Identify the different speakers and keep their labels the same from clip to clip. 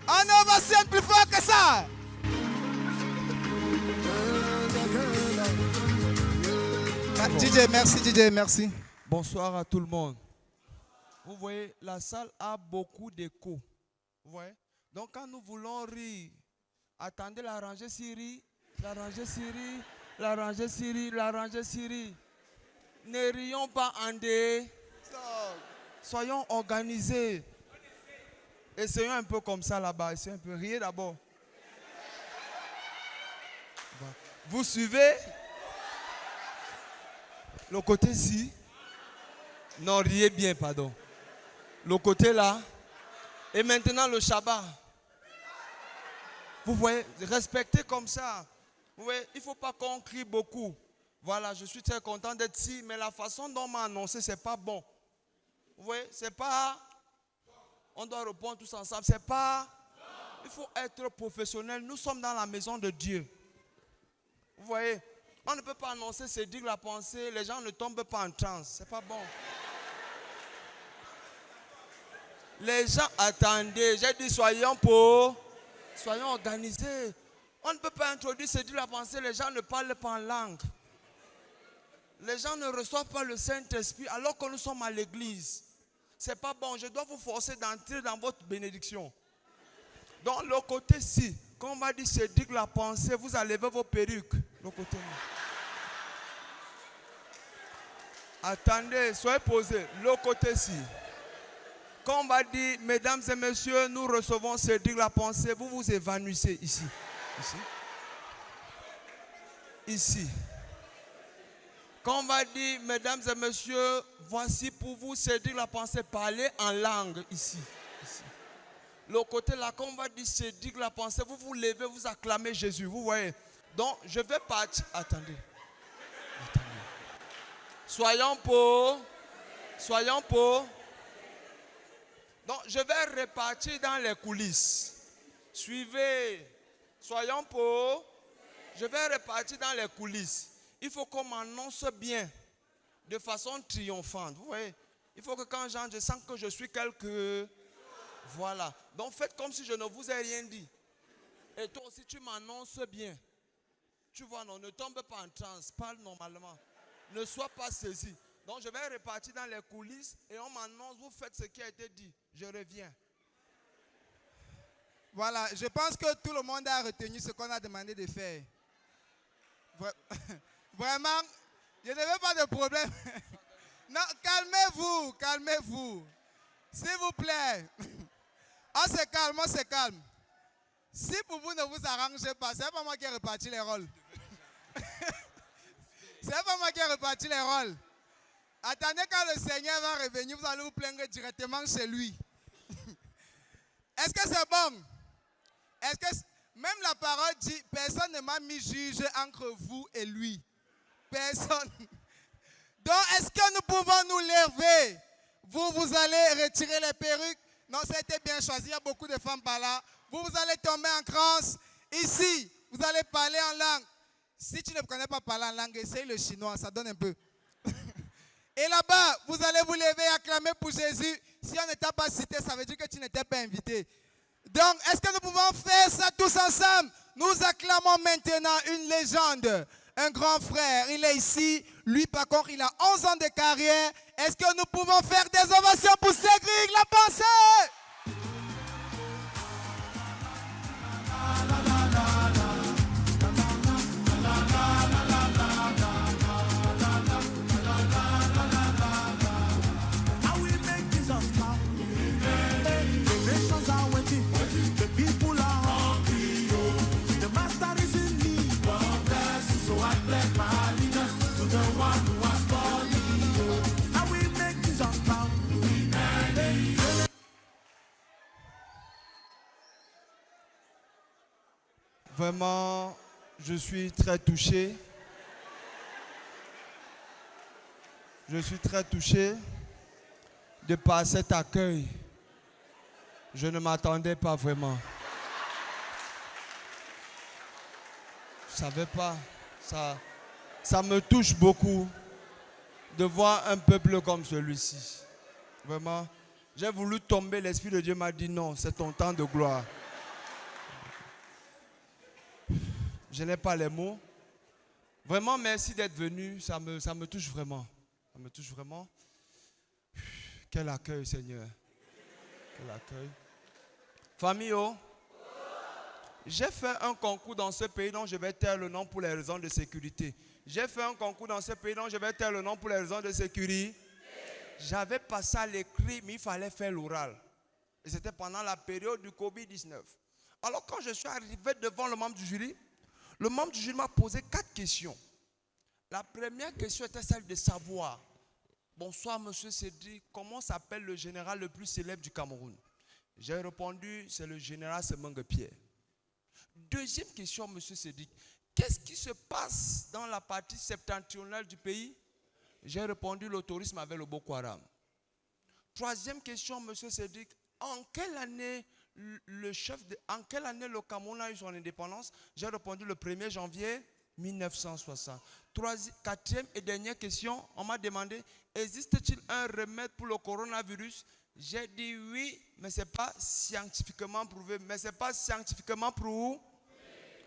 Speaker 1: En ovation plus fort que ça. DJ, merci, DJ, merci.
Speaker 2: Bonsoir à tout le monde. Vous voyez, la salle a beaucoup d'écho. Vous voyez? Donc quand nous voulons rire, attendez la rangée Syrie, la rangée Syrie, la rangée Syrie, la rangée Syrie. Ne rions pas en deux. Soyons organisés. Essayons un peu comme ça là-bas. Essayons un peu. Riez d'abord. Vous suivez? Le côté-ci. Non, riez bien, pardon. Le côté là. Et maintenant le Shabbat. Vous voyez, respectez comme ça. Vous voyez, il ne faut pas qu'on crie beaucoup. Voilà, je suis très content d'être ici, mais la façon dont on m'a annoncé, ce n'est pas bon. Vous voyez, c'est pas... On doit répondre tous ensemble. C'est pas... Il faut être professionnel. Nous sommes dans la maison de Dieu. Vous voyez, on ne peut pas annoncer, c'est dire la pensée. Les gens ne tombent pas en transe. C'est pas bon. Les gens, attendez, j'ai dit soyons organisés. On ne peut pas introduire, c'est dire la pensée. Les gens ne parlent pas en langue. Les gens ne reçoivent pas le Saint-Esprit alors que nous sommes à l'église. C'est pas bon. Je dois vous forcer d'entrer dans votre bénédiction. Donc, le côté-ci, quand on va dire c'est dire la pensée, vous allez lever vos perruques. Le côté-là. Attendez, soyez posés. Le côté-ci. Quand on va dire, mesdames et messieurs, nous recevons ce dire la pensée, vous vous évanouissez ici. Ici. Ici. Quand on va dire, mesdames et messieurs, voici pour vous, c'est dire la pensée, parler en langue ici. Ici. Le côté là, quand on va dire, c'est dire la pensée, vous vous levez, vous acclamez Jésus, vous voyez. Donc, je vais partir. Attendez. Soyons pour. Soyons pour. Donc, je vais repartir dans les coulisses. Suivez. Soyons pour. Je vais repartir dans les coulisses. Il faut qu'on m'annonce bien, de façon triomphante. Vous voyez, il faut que quand j'entre, je sens que je suis quelque... Voilà. Donc faites comme si je ne vous ai rien dit. Et toi aussi, tu m'annonces bien. Tu vois, non, ne tombe pas en transe, parle normalement. Ne sois pas saisi. Donc je vais repartir dans les coulisses et on m'annonce, vous faites ce qui a été dit. Je reviens.
Speaker 1: Voilà, je pense que tout le monde a retenu ce qu'on a demandé de faire. Vraiment, je ne veux pas de problème. Non, calmez-vous, calmez-vous. S'il vous plaît. On se calme, on se calme. Si pour vous ne vous arrangez pas, c'est pas moi qui ai reparti les rôles. C'est pas moi qui ai reparti les rôles. Attendez quand le Seigneur va revenir, vous allez vous plaindre directement chez lui. Est-ce que c'est bon? Est-ce que même la parole dit, personne ne m'a mis juge entre vous et lui. Personne. Donc, est-ce que nous pouvons nous lever? Vous allez retirer les perruques. Non, ça a été bien choisi. Il y a beaucoup de femmes par là. Vous allez tomber en transe. Ici, vous allez parler en langue. Si tu ne connais pas parler en langue, essaye le chinois. Ça donne un peu. Et là-bas, vous allez vous lever et acclamer pour Jésus. Si on ne t'a pas cité, ça veut dire que tu n'étais pas invité. Donc, est-ce que nous pouvons faire ça tous ensemble? Nous acclamons maintenant une légende. Un grand frère, il est ici. Lui, par contre, il a 11 ans de carrière. Est-ce que nous pouvons faire des ovations pour Cédric La Pensée?
Speaker 2: Vraiment, je suis très touché. Je suis très touché de par cet accueil. Je ne m'attendais pas vraiment. Je ne savais pas. Ça me touche beaucoup de voir un peuple comme celui-ci. Vraiment, j'ai voulu tomber, l'Esprit de Dieu m'a dit non, c'est ton temps de gloire. Je n'ai pas les mots. Vraiment, merci d'être venu. Ça me touche vraiment. Ça me touche vraiment. Quel accueil, Seigneur. Quel accueil. Famille, oh, j'ai fait un concours dans ce pays dont je vais taire le nom pour les raisons de sécurité. J'ai fait un concours dans ce pays dont je vais taire le nom pour les raisons de sécurité. J'avais passé à l'écrit, mais il fallait faire l'oral. Et c'était pendant la période du Covid-19. Alors quand je suis arrivé devant le membre du jury m'a posé 4 questions. La première question était celle de savoir. Bonsoir, monsieur Cédric, comment s'appelle le général le plus célèbre du Cameroun? J'ai répondu, c'est le général Semengue Pierre. Deuxième question, monsieur Cédric, qu'est-ce qui se passe dans la partie septentrionale du pays? J'ai répondu, le tourisme avec le Boko Haram. Troisième question, monsieur Cédric, en quelle année le Cameroun a eu son indépendance? J'ai répondu le 1er janvier 1960. Quatrième et dernière question, on m'a demandé, existe-t-il un remède pour le coronavirus? J'ai dit oui, mais ce n'est pas scientifiquement prouvé. Mais ce n'est pas scientifiquement prouvé.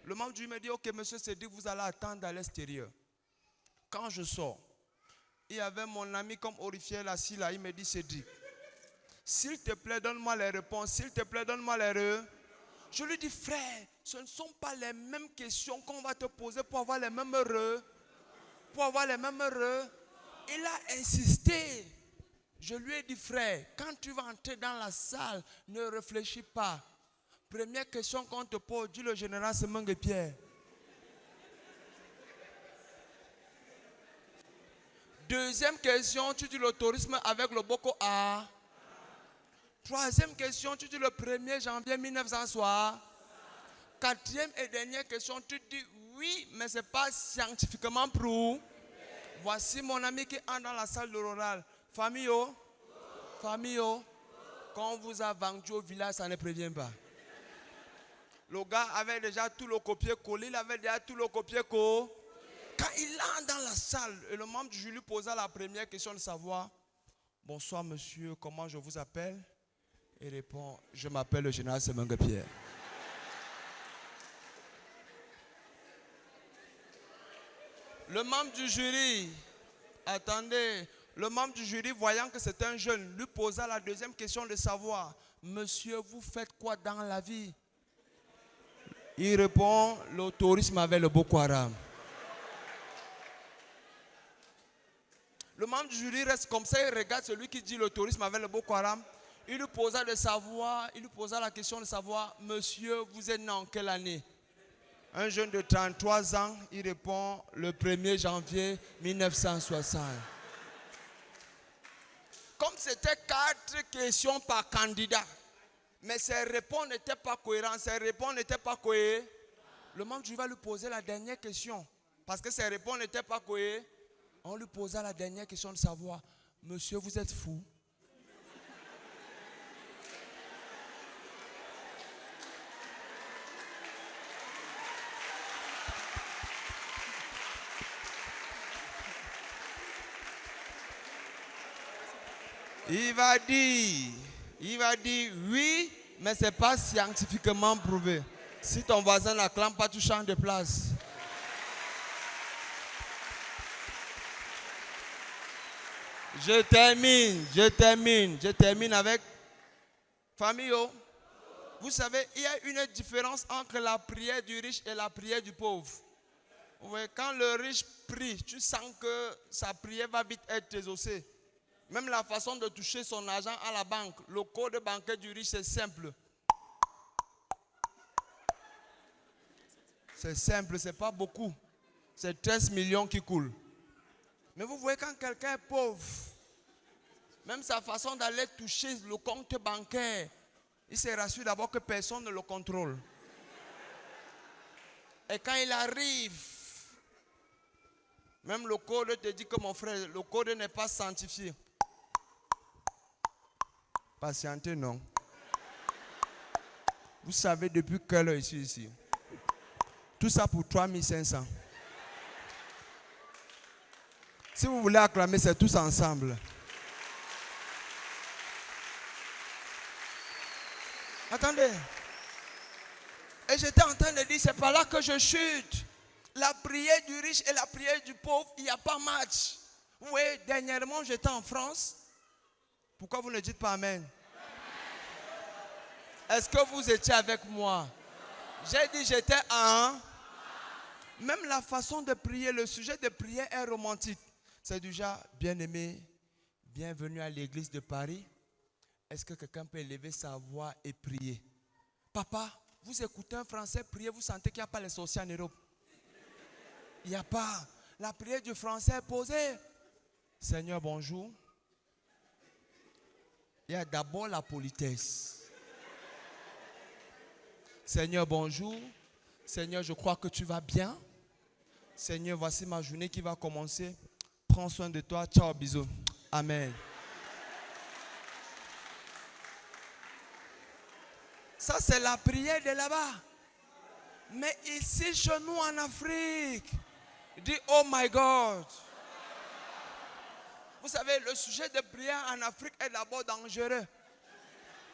Speaker 2: Le membre du jury me dit, ok, monsieur Cédric, vous allez attendre à l'extérieur. Quand je sors, il y avait mon ami comme Orifiel assis là, il me dit, Cédric, s'il te plaît, donne-moi les réponses. S'il te plaît, donne-moi les réponses. Je lui dis, frère, ce ne sont pas les mêmes questions qu'on va te poser pour avoir les mêmes heureux. Pour avoir les mêmes heureux. Il a insisté. Je lui ai dit, frère, quand tu vas entrer dans la salle, ne réfléchis pas. Première question qu'on te pose, dis le général Semengue Pierre. Deuxième question, tu dis le tourisme avec le Boko Haram. Troisième question, tu dis le 1er janvier 1960. Quatrième et dernière question, tu dis oui, mais ce n'est pas scientifiquement prouvé. Voici mon ami qui entre dans la salle de l'oral. Famille, quand on vous a vendu au village, ça ne prévient pas. Le gars avait déjà tout le copier-coller, il avait déjà tout le copier-coller. Quand il entre dans la salle, et le membre du jury lui posa la première question de savoir, bonsoir monsieur, comment je vous appelle? Il répond, je m'appelle le général Semengue Pierre. Le membre du jury, attendez, le membre du jury, voyant que c'est un jeune, lui posa la deuxième question de savoir, monsieur, vous faites quoi dans la vie? Il répond, le tourisme avec le Boko Haram. Le membre du jury reste comme ça, il regarde celui qui dit le tourisme avec le Boko Haram. Il lui posa la question de savoir, monsieur, vous êtes né en quelle année? Un jeune de 33 ans, il répond le 1er janvier 1960. Comme c'était 4 questions par candidat, mais ses réponses n'étaient pas cohérentes, le membre du jury va lui poser la dernière question. Parce que ses réponses n'étaient pas cohérentes, on lui posa la dernière question de savoir, monsieur, vous êtes fou? Il va dire oui, mais ce n'est pas scientifiquement prouvé. Si ton voisin n'acclame pas, tu changes de place. Je termine avec famille. Vous savez, il y a une différence entre la prière du riche et la prière du pauvre. Ouais, quand le riche prie, tu sens que sa prière va vite être exaucée. Même la façon de toucher son argent à la banque, le code bancaire du riche, c'est simple. C'est simple, c'est pas beaucoup. C'est 13 millions qui coulent. Mais vous voyez, quand quelqu'un est pauvre, même sa façon d'aller toucher le compte bancaire, il se rassure d'abord que personne ne le contrôle. Et quand il arrive, même le code te dit que mon frère, le code n'est pas sanctifié. Patientez, non. Vous savez depuis quelle heure je suis ici? Tout ça pour 3500. Si vous voulez acclamer, c'est tous ensemble. Attendez. Et j'étais en train de dire, c'est par là que je chute. La prière du riche et la prière du pauvre, il n'y a pas match. Oui, dernièrement, j'étais en France. Pourquoi vous ne dites pas Amen? Est-ce que vous étiez avec moi? J'ai dit j'étais un. Même la façon de prier, le sujet de prière est romantique. C'est du genre, bien-aimé, bienvenue à l'église de Paris. Est-ce que quelqu'un peut élever sa voix et prier? Papa, vous écoutez un Français prier, vous sentez qu'il n'y a pas les sorciers en Europe. Il n'y a pas. La prière du Français est posée. Seigneur, bonjour. Il y a d'abord la politesse. Seigneur, bonjour. Seigneur, je crois que tu vas bien. Seigneur, voici ma journée qui va commencer. Prends soin de toi. Ciao, bisous. Amen. Ça, c'est la prière de là-bas. Mais ici, chez nous en Afrique, dis oh my God. Vous savez, le sujet de prière en Afrique est d'abord dangereux.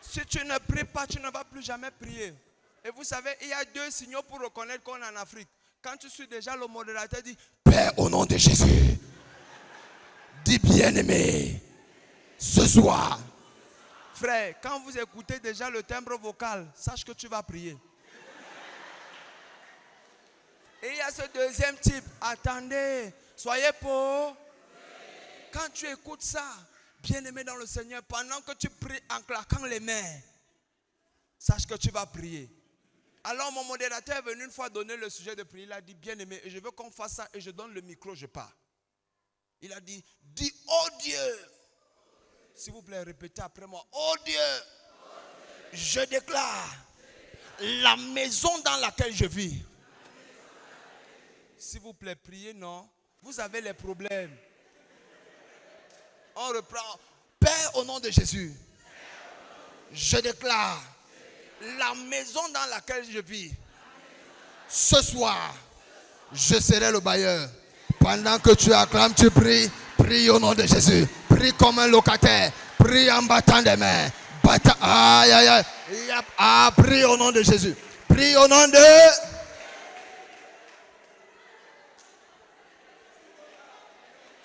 Speaker 2: Si tu ne pries pas, tu ne vas plus jamais prier. Et vous savez, il y a 2 signaux pour reconnaître qu'on est en Afrique. Quand tu suis déjà le modérateur, dit Père, au nom de Jésus, dis bien-aimé, ce soir. Frère, quand vous écoutez déjà le timbre vocal, sache que tu vas prier. Et il y a ce deuxième type, attendez, soyez pauvres. Quand tu écoutes ça, bien-aimé dans le Seigneur, pendant que tu pries en claquant les mains, sache que tu vas prier. Alors mon modérateur est venu une fois donner le sujet de prière. Il a dit, bien-aimé, je veux qu'on fasse ça et je donne le micro, je pars. Il a dit, dis, oh Dieu. S'il vous plaît, répétez après moi. Oh Dieu, je déclare la maison dans laquelle je vis. S'il vous plaît, priez, non. Vous avez les problèmes. On reprend. Père, au nom de Jésus, je déclare la maison dans laquelle je vis. Ce soir, je serai le bailleur. Pendant que tu acclames, tu pries. Prie au nom de Jésus. Prie comme un locataire. Prie en battant des mains. Aïe, aïe, aïe. Ah, prie au nom de Jésus. Prie au nom de...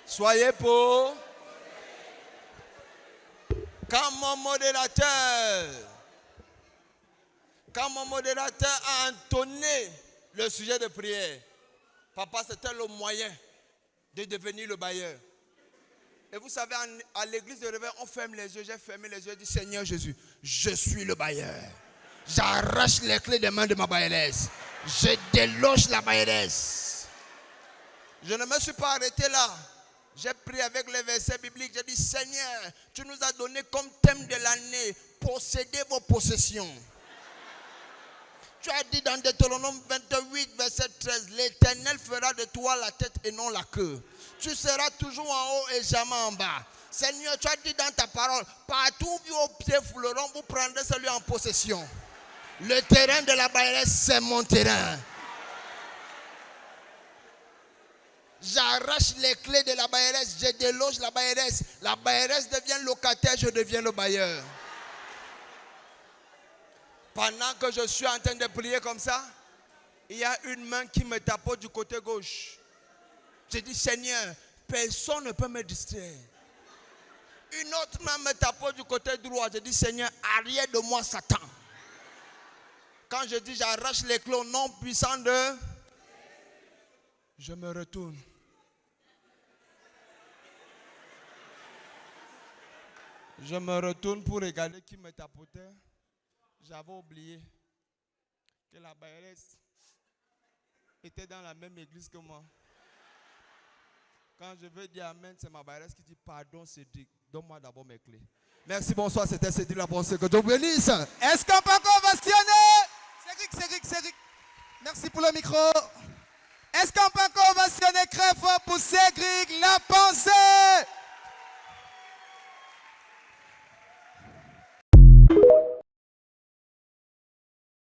Speaker 2: Soyez pauvres. Quand mon modérateur a entonné le sujet de prière, papa, c'était le moyen de devenir le bailleur. Et vous savez, à l'église de réveil, on ferme les yeux. J'ai fermé les yeux et dit, Seigneur Jésus, je suis le bailleur. J'arrache les clés des mains de ma bailleresse. Je déloge la bailleresse. Je ne me suis pas arrêté là. J'ai prié avec les versets bibliques. J'ai dit, Seigneur, tu nous as donné comme thème de l'année, possédez vos possessions. Tu as dit dans Deutéronome 28, verset 13, l'Éternel fera de toi la tête et non la queue. Tu seras toujours en haut et jamais en bas. Seigneur, tu as dit dans ta parole, partout où vos pieds fouleront, vous prendrez celui en possession. Le terrain de la bailleresse, c'est mon terrain. J'arrache les clés de la bailleresse, je déloge la bailleresse. La bailleresse devient locataire, je deviens le bailleur. Pendant que je suis en train de prier comme ça, il y a une main qui me tapote du côté gauche. Je dis, Seigneur, personne ne peut me distraire. Une autre main me tapote du côté droit. Je dis, Seigneur, arrière de moi, Satan. Quand je dis, j'arrache les clés au nom puissant de... Je me retourne. Je me retourne pour regarder qui me tapotait. J'avais oublié que la bailleresse était dans la même église que moi. Quand je veux dire Amen, c'est ma bailleresse qui dit pardon Cédric, donne-moi d'abord mes clés. Merci, bonsoir, c'était Cédric la pensée. Que Dieu bénisse.
Speaker 1: Est-ce qu'on peut encore ovationner? Cédric. Merci pour le micro. Est-ce qu'on peut encore ovationner très fort pour Cédric la pensée?